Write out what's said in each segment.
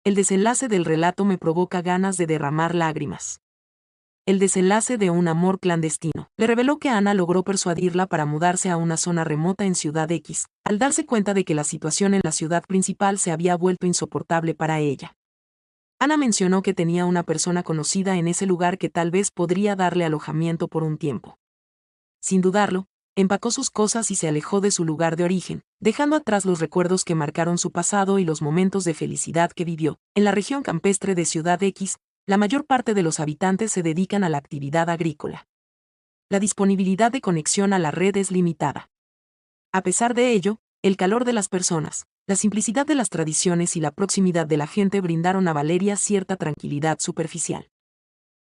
el desenlace del relato me provoca ganas de derramar lágrimas. El desenlace de un amor clandestino. Le reveló que Ana logró persuadirla para mudarse a una zona remota en Ciudad X, al darse cuenta de que la situación en la ciudad principal se había vuelto insoportable para ella. Ana mencionó que tenía una persona conocida en ese lugar que tal vez podría darle alojamiento por un tiempo. Sin dudarlo, empacó sus cosas y se alejó de su lugar de origen, dejando atrás los recuerdos que marcaron su pasado y los momentos de felicidad que vivió. En la región campestre de Ciudad X, la mayor parte de los habitantes se dedican a la actividad agrícola. La disponibilidad de conexión a la red es limitada. A pesar de ello, el calor de las personas, la simplicidad de las tradiciones y la proximidad de la gente brindaron a Valeria cierta tranquilidad superficial.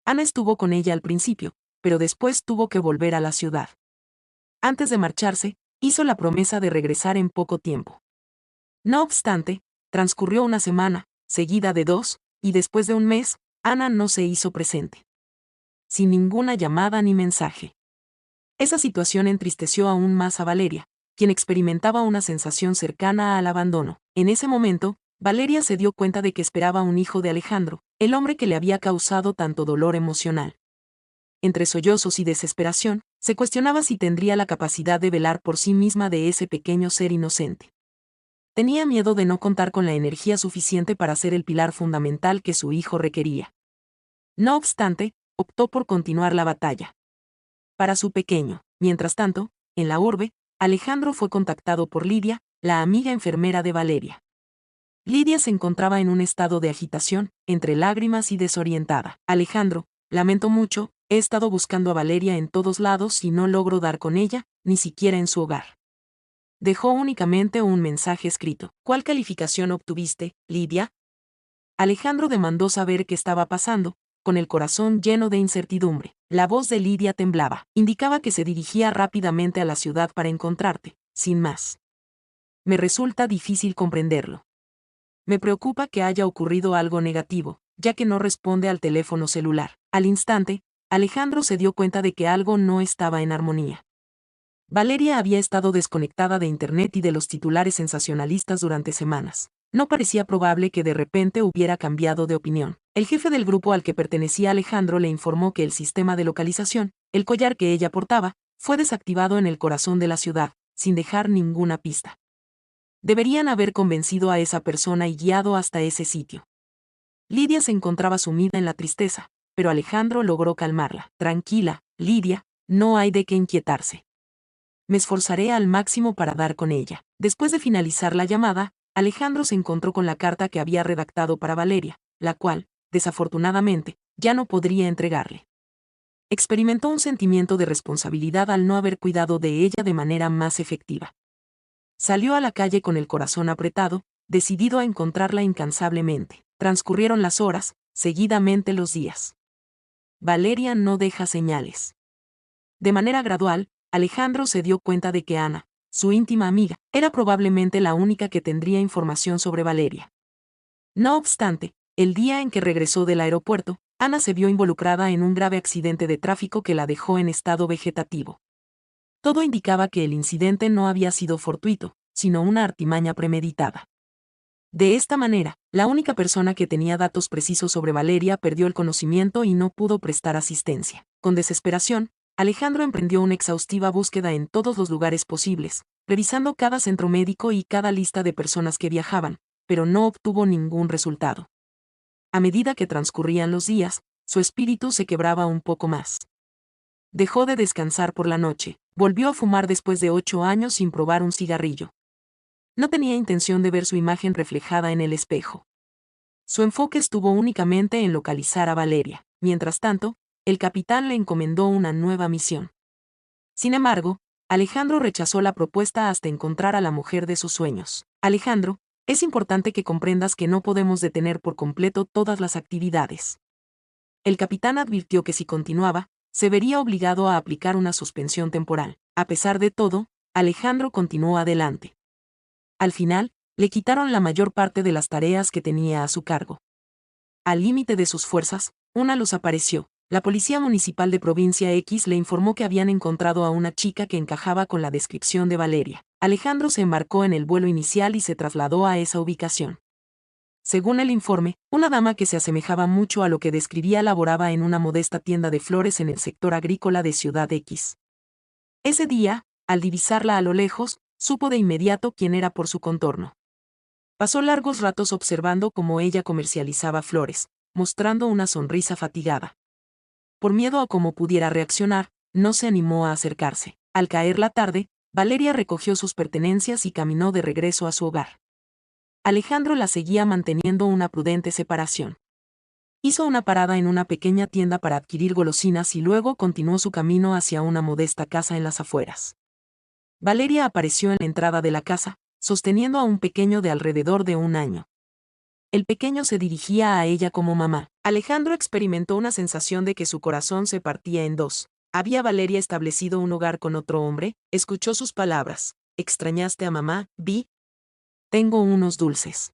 Ana estuvo con ella al principio, pero después tuvo que volver a la ciudad. Antes de marcharse, hizo la promesa de regresar en poco tiempo. No obstante, transcurrió una semana, seguida de 2, y después de un mes, Ana no se hizo presente. Sin ninguna llamada ni mensaje. Esa situación entristeció aún más a Valeria, quien experimentaba una sensación cercana al abandono. En ese momento, Valeria se dio cuenta de que esperaba un hijo de Alejandro, el hombre que le había causado tanto dolor emocional. Entre sollozos y desesperación, se cuestionaba si tendría la capacidad de velar por sí misma de ese pequeño ser inocente. Tenía miedo de no contar con la energía suficiente para ser el pilar fundamental que su hijo requería. No obstante, optó por continuar la batalla. Para su pequeño. Mientras tanto, en la urbe, Alejandro fue contactado por Lidia, la amiga enfermera de Valeria. Lidia se encontraba en un estado de agitación, entre lágrimas y desorientada. Alejandro, lamento mucho, he estado buscando a Valeria en todos lados y no logro dar con ella, ni siquiera en su hogar. Dejó únicamente un mensaje escrito. ¿Cuál calificación obtuviste, Lidia? Alejandro demandó saber qué estaba pasando, con el corazón lleno de incertidumbre. La voz de Lidia temblaba. Indicaba que se dirigía rápidamente a la ciudad para encontrarte, sin más. Me resulta difícil comprenderlo. Me preocupa que haya ocurrido algo negativo, ya que no responde al teléfono celular. Al instante, Alejandro se dio cuenta de que algo no estaba en armonía. Valeria había estado desconectada de Internet y de los titulares sensacionalistas durante semanas. No parecía probable que de repente hubiera cambiado de opinión. El jefe del grupo al que pertenecía Alejandro le informó que el sistema de localización, el collar que ella portaba, fue desactivado en el corazón de la ciudad, sin dejar ninguna pista. Deberían haber convencido a esa persona y guiado hasta ese sitio. Lidia se encontraba sumida en la tristeza, pero Alejandro logró calmarla. Tranquila, Lidia, no hay de qué inquietarse. Me esforzaré al máximo para dar con ella. Después de finalizar la llamada, Alejandro se encontró con la carta que había redactado para Valeria, la cual, desafortunadamente, ya no podría entregarle. Experimentó un sentimiento de responsabilidad al no haber cuidado de ella de manera más efectiva. Salió a la calle con el corazón apretado, decidido a encontrarla incansablemente. Transcurrieron las horas, seguidamente los días. Valeria no deja señales. De manera gradual, Alejandro se dio cuenta de que Ana, su íntima amiga, era probablemente la única que tendría información sobre Valeria. No obstante, el día en que regresó del aeropuerto, Ana se vio involucrada en un grave accidente de tráfico que la dejó en estado vegetativo. Todo indicaba que el incidente no había sido fortuito, sino una artimaña premeditada. De esta manera, la única persona que tenía datos precisos sobre Valeria perdió el conocimiento y no pudo prestar asistencia. Con desesperación, Alejandro emprendió una exhaustiva búsqueda en todos los lugares posibles, revisando cada centro médico y cada lista de personas que viajaban, pero no obtuvo ningún resultado. A medida que transcurrían los días, su espíritu se quebraba un poco más. Dejó de descansar por la noche, volvió a fumar después de 8 años sin probar un cigarrillo. No tenía intención de ver su imagen reflejada en el espejo. Su enfoque estuvo únicamente en localizar a Valeria. Mientras tanto, el capitán le encomendó una nueva misión. Sin embargo, Alejandro rechazó la propuesta hasta encontrar a la mujer de sus sueños. Alejandro, es importante que comprendas que no podemos detener por completo todas las actividades. El capitán advirtió que si continuaba, se vería obligado a aplicar una suspensión temporal. A pesar de todo, Alejandro continuó adelante. Al final, le quitaron la mayor parte de las tareas que tenía a su cargo. Al límite de sus fuerzas, una luz apareció. La policía municipal de Provincia X le informó que habían encontrado a una chica que encajaba con la descripción de Valeria. Alejandro se embarcó en el vuelo inicial y se trasladó a esa ubicación. Según el informe, una dama que se asemejaba mucho a lo que describía laboraba en una modesta tienda de flores en el sector agrícola de Ciudad X. Ese día, al divisarla a lo lejos, supo de inmediato quién era por su contorno. Pasó largos ratos observando cómo ella comercializaba flores, mostrando una sonrisa fatigada. Por miedo a cómo pudiera reaccionar, no se animó a acercarse. Al caer la tarde, Valeria recogió sus pertenencias y caminó de regreso a su hogar. Alejandro la seguía manteniendo una prudente separación. Hizo una parada en una pequeña tienda para adquirir golosinas y luego continuó su camino hacia una modesta casa en las afueras. Valeria apareció en la entrada de la casa, sosteniendo a un pequeño de alrededor de 1 año. El pequeño se dirigía a ella como mamá. Alejandro experimentó una sensación de que su corazón se partía en dos. ¿Había Valeria establecido un hogar con otro hombre? Escuchó sus palabras. ¿Extrañaste a mamá, Vi? Tengo unos dulces.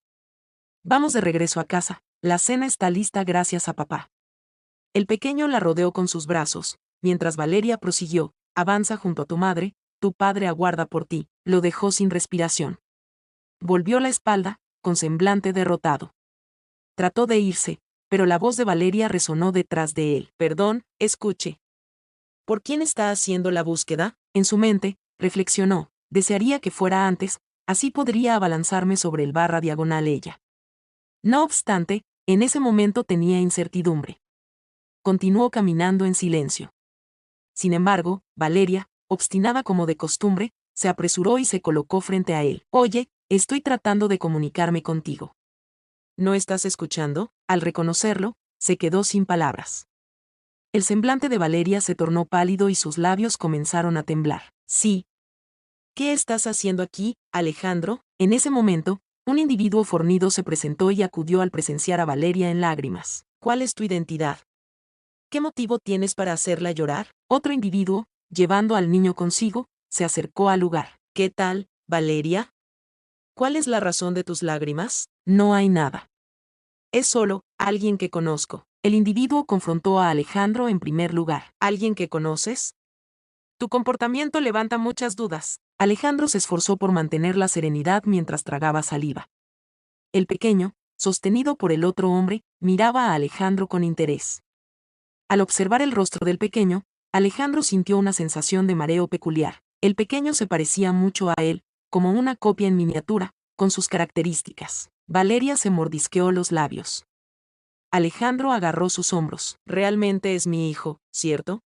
Vamos de regreso a casa, la cena está lista gracias a papá. El pequeño la rodeó con sus brazos, mientras Valeria prosiguió, avanza junto a tu madre, tu padre aguarda por ti, lo dejó sin respiración. Volvió la espalda, con semblante derrotado. Trató de irse, pero la voz de Valeria resonó detrás de él. Perdón, escuche. ¿Por quién está haciendo la búsqueda? En su mente, reflexionó, desearía que fuera antes, así podría abalanzarme sobre el barra diagonal ella. No obstante, en ese momento tenía incertidumbre. Continuó caminando en silencio. Sin embargo, Valeria, obstinada como de costumbre, se apresuró y se colocó frente a él. Oye, estoy tratando de comunicarme contigo. ¿No estás escuchando? Al reconocerlo, se quedó sin palabras. El semblante de Valeria se tornó pálido y sus labios comenzaron a temblar. Sí. ¿Qué estás haciendo aquí, Alejandro? En ese momento, un individuo fornido se presentó y acudió al presenciar a Valeria en lágrimas. ¿Cuál es tu identidad? ¿Qué motivo tienes para hacerla llorar? Otro individuo, llevando al niño consigo, se acercó al lugar. ¿Qué tal, Valeria? ¿Cuál es la razón de tus lágrimas? No hay nada. Es solo alguien que conozco. El individuo confrontó a Alejandro en primer lugar. ¿Alguien que conoces? Tu comportamiento levanta muchas dudas. Alejandro se esforzó por mantener la serenidad mientras tragaba saliva. El pequeño, sostenido por el otro hombre, miraba a Alejandro con interés. Al observar el rostro del pequeño, Alejandro sintió una sensación de mareo peculiar. El pequeño se parecía mucho a él, como una copia en miniatura, con sus características. Valeria se mordisqueó los labios. Alejandro agarró sus hombros. Realmente es mi hijo, ¿cierto?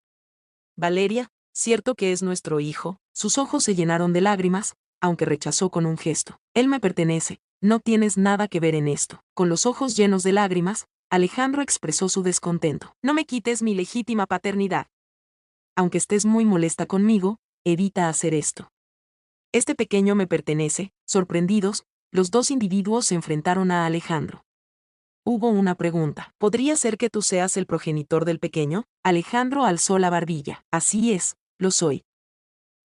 Valeria, ¿cierto que es nuestro hijo? Sus ojos se llenaron de lágrimas, aunque rechazó con un gesto. Él me pertenece, no tienes nada que ver en esto. Con los ojos llenos de lágrimas, Alejandro expresó su descontento. No me quites mi legítima paternidad. Aunque estés muy molesta conmigo, evita hacer esto. Este pequeño me pertenece. Sorprendidos, los dos individuos se enfrentaron a Alejandro. Hubo una pregunta. ¿Podría ser que tú seas el progenitor del pequeño? Alejandro alzó la barbilla. Así es, lo soy.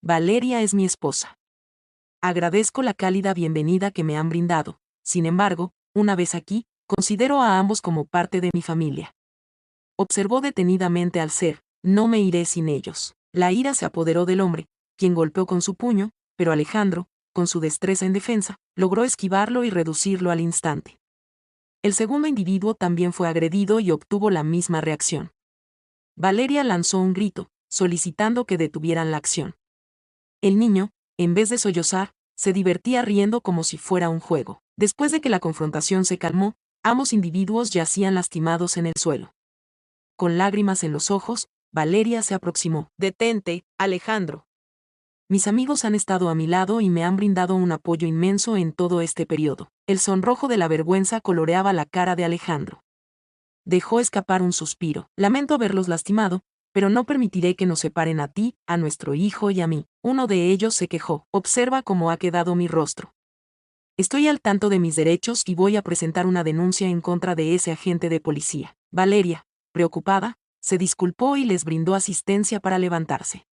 Valeria es mi esposa. Agradezco la cálida bienvenida que me han brindado. Sin embargo, una vez aquí, considero a ambos como parte de mi familia. Observó detenidamente al ser. No me iré sin ellos. La ira se apoderó del hombre, quien golpeó con su puño, pero Alejandro, con su destreza en defensa, logró esquivarlo y reducirlo al instante. El segundo individuo también fue agredido y obtuvo la misma reacción. Valeria lanzó un grito, solicitando que detuvieran la acción. El niño, en vez de sollozar, se divertía riendo como si fuera un juego. Después de que la confrontación se calmó, ambos individuos yacían lastimados en el suelo. Con lágrimas en los ojos, Valeria se aproximó. Detente, Alejandro. Mis amigos han estado a mi lado y me han brindado un apoyo inmenso en todo este periodo. El sonrojo de la vergüenza coloreaba la cara de Alejandro. Dejó escapar un suspiro. Lamento haberlos lastimado, pero no permitiré que nos separen a ti, a nuestro hijo y a mí. Uno de ellos se quejó. Observa cómo ha quedado mi rostro. Estoy al tanto de mis derechos y voy a presentar una denuncia en contra de ese agente de policía. Valeria, preocupada, se disculpó y les brindó asistencia para levantarse.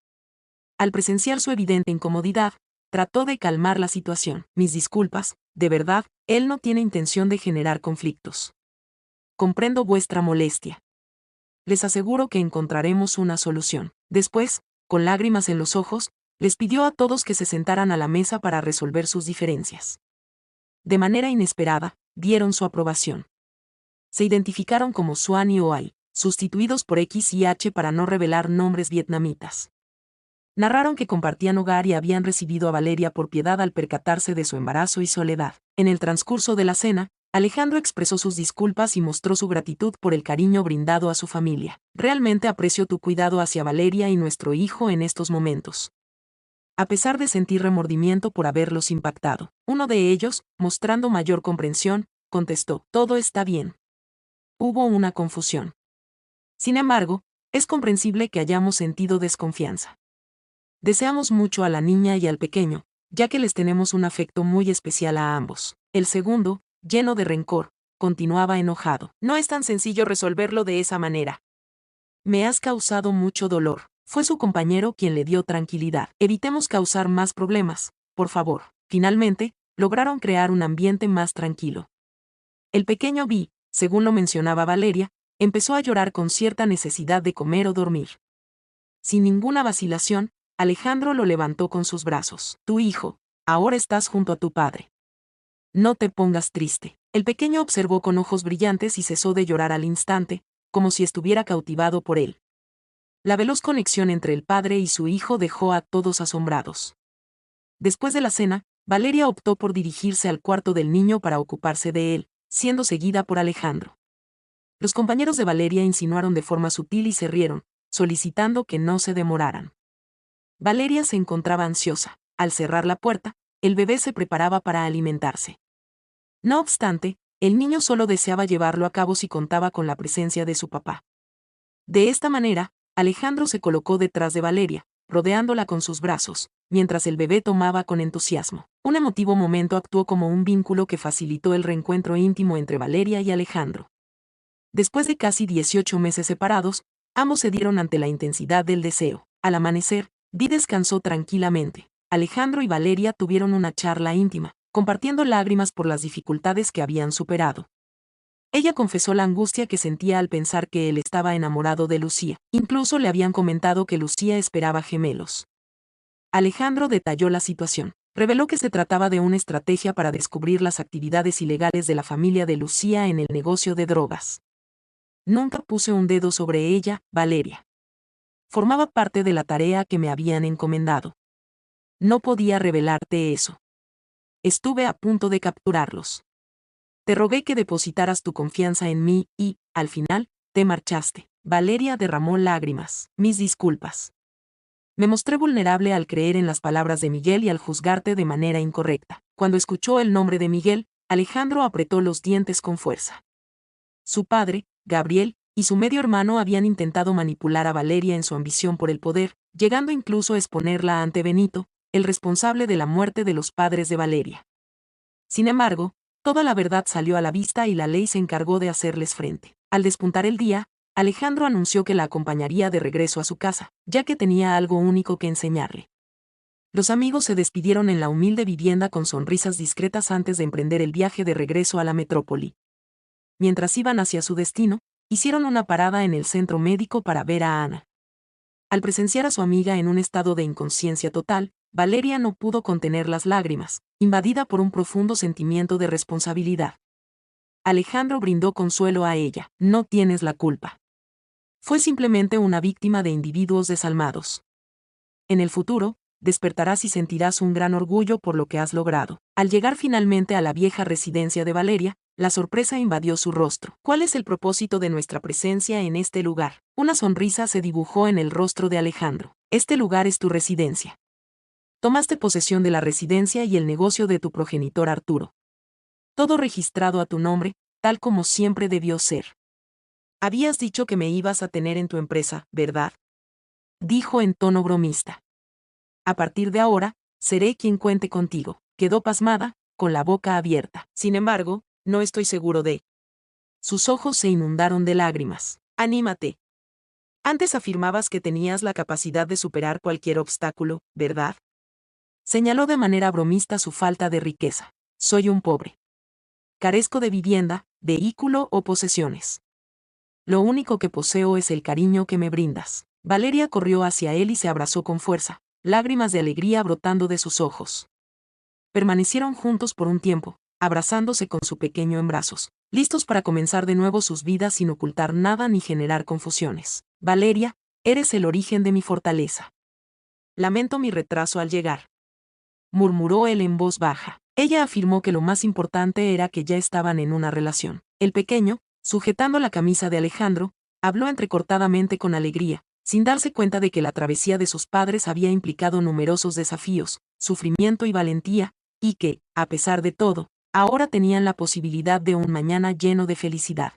Al presenciar su evidente incomodidad, trató de calmar la situación. Mis disculpas, de verdad, él no tiene intención de generar conflictos. Comprendo vuestra molestia. Les aseguro que encontraremos una solución. Después, con lágrimas en los ojos, les pidió a todos que se sentaran a la mesa para resolver sus diferencias. De manera inesperada, dieron su aprobación. Se identificaron como Swan y Oai, sustituidos por X y H para no revelar nombres vietnamitas. Narraron que compartían hogar y habían recibido a Valeria por piedad al percatarse de su embarazo y soledad. En el transcurso de la cena, Alejandro expresó sus disculpas y mostró su gratitud por el cariño brindado a su familia. Realmente aprecio tu cuidado hacia Valeria y nuestro hijo en estos momentos. A pesar de sentir remordimiento por haberlos impactado, uno de ellos, mostrando mayor comprensión, contestó: todo está bien. Hubo una confusión. Sin embargo, es comprensible que hayamos sentido desconfianza. Deseamos mucho a la niña y al pequeño, ya que les tenemos un afecto muy especial a ambos. El segundo, lleno de rencor, continuaba enojado. No es tan sencillo resolverlo de esa manera. Me has causado mucho dolor. Fue su compañero quien le dio tranquilidad. Evitemos causar más problemas, por favor. Finalmente, lograron crear un ambiente más tranquilo. El pequeño Vi, según lo mencionaba Valeria, empezó a llorar con cierta necesidad de comer o dormir. Sin ninguna vacilación, Alejandro lo levantó con sus brazos. Tu hijo, ahora estás junto a tu padre. No te pongas triste. El pequeño observó con ojos brillantes y cesó de llorar al instante, como si estuviera cautivado por él. La veloz conexión entre el padre y su hijo dejó a todos asombrados. Después de la cena, Valeria optó por dirigirse al cuarto del niño para ocuparse de él, siendo seguida por Alejandro. Los compañeros de Valeria insinuaron de forma sutil y se rieron, solicitando que no se demoraran. Valeria se encontraba ansiosa. Al cerrar la puerta, el bebé se preparaba para alimentarse. No obstante, el niño solo deseaba llevarlo a cabo si contaba con la presencia de su papá. De esta manera, Alejandro se colocó detrás de Valeria, rodeándola con sus brazos, mientras el bebé tomaba con entusiasmo. Un emotivo momento actuó como un vínculo que facilitó el reencuentro íntimo entre Valeria y Alejandro. Después de casi 18 meses separados, ambos se dieron ante la intensidad del deseo. Al amanecer, Vi descansó tranquilamente. Alejandro y Valeria tuvieron una charla íntima, compartiendo lágrimas por las dificultades que habían superado. Ella confesó la angustia que sentía al pensar que él estaba enamorado de Lucía. Incluso le habían comentado que Lucía esperaba gemelos. Alejandro detalló la situación. Reveló que se trataba de una estrategia para descubrir las actividades ilegales de la familia de Lucía en el negocio de drogas. Nunca puse un dedo sobre ella, Valeria. Formaba parte de la tarea que me habían encomendado. No podía revelarte eso. Estuve a punto de capturarlos. Te rogué que depositaras tu confianza en mí y, al final, te marchaste. Valeria derramó lágrimas. Mis disculpas. Me mostré vulnerable al creer en las palabras de Miguel y al juzgarte de manera incorrecta. Cuando escuchó el nombre de Miguel, Alejandro apretó los dientes con fuerza. Su padre, Gabriel, y su medio hermano habían intentado manipular a Valeria en su ambición por el poder, llegando incluso a exponerla ante Benito, el responsable de la muerte de los padres de Valeria. Sin embargo, toda la verdad salió a la vista y la ley se encargó de hacerles frente. Al despuntar el día, Alejandro anunció que la acompañaría de regreso a su casa, ya que tenía algo único que enseñarle. Los amigos se despidieron en la humilde vivienda con sonrisas discretas antes de emprender el viaje de regreso a la metrópoli. Mientras iban hacia su destino, hicieron una parada en el centro médico para ver a Ana. Al presenciar a su amiga en un estado de inconsciencia total, Valeria no pudo contener las lágrimas, invadida por un profundo sentimiento de responsabilidad. Alejandro brindó consuelo a ella. No tienes la culpa. Fue simplemente una víctima de individuos desalmados. En el futuro, despertarás y sentirás un gran orgullo por lo que has logrado. Al llegar finalmente a la vieja residencia de Valeria, la sorpresa invadió su rostro. ¿Cuál es el propósito de nuestra presencia en este lugar? Una sonrisa se dibujó en el rostro de Alejandro. Este lugar es tu residencia. Tomaste posesión de la residencia y el negocio de tu progenitor Arturo. Todo registrado a tu nombre, tal como siempre debió ser. Habías dicho que me ibas a tener en tu empresa, ¿verdad? Dijo en tono bromista. A partir de ahora, seré quien cuente contigo. Quedó pasmada, con la boca abierta. Sin embargo, no estoy seguro de... Sus ojos se inundaron de lágrimas. Anímate. Antes afirmabas que tenías la capacidad de superar cualquier obstáculo, ¿verdad? Señaló de manera bromista su falta de riqueza. Soy un pobre. Carezco de vivienda, vehículo o posesiones. Lo único que poseo es el cariño que me brindas. Valeria corrió hacia él y se abrazó con fuerza, lágrimas de alegría brotando de sus ojos. Permanecieron juntos por un tiempo, abrazándose con su pequeño en brazos, listos para comenzar de nuevo sus vidas sin ocultar nada ni generar confusiones. Valeria, eres el origen de mi fortaleza. Lamento mi retraso al llegar, murmuró él en voz baja. Ella afirmó que lo más importante era que ya estaban en una relación. El pequeño, sujetando la camisa de Alejandro, habló entrecortadamente con alegría, sin darse cuenta de que la travesía de sus padres había implicado numerosos desafíos, sufrimiento y valentía, y que, a pesar de todo, ahora tenían la posibilidad de un mañana lleno de felicidad.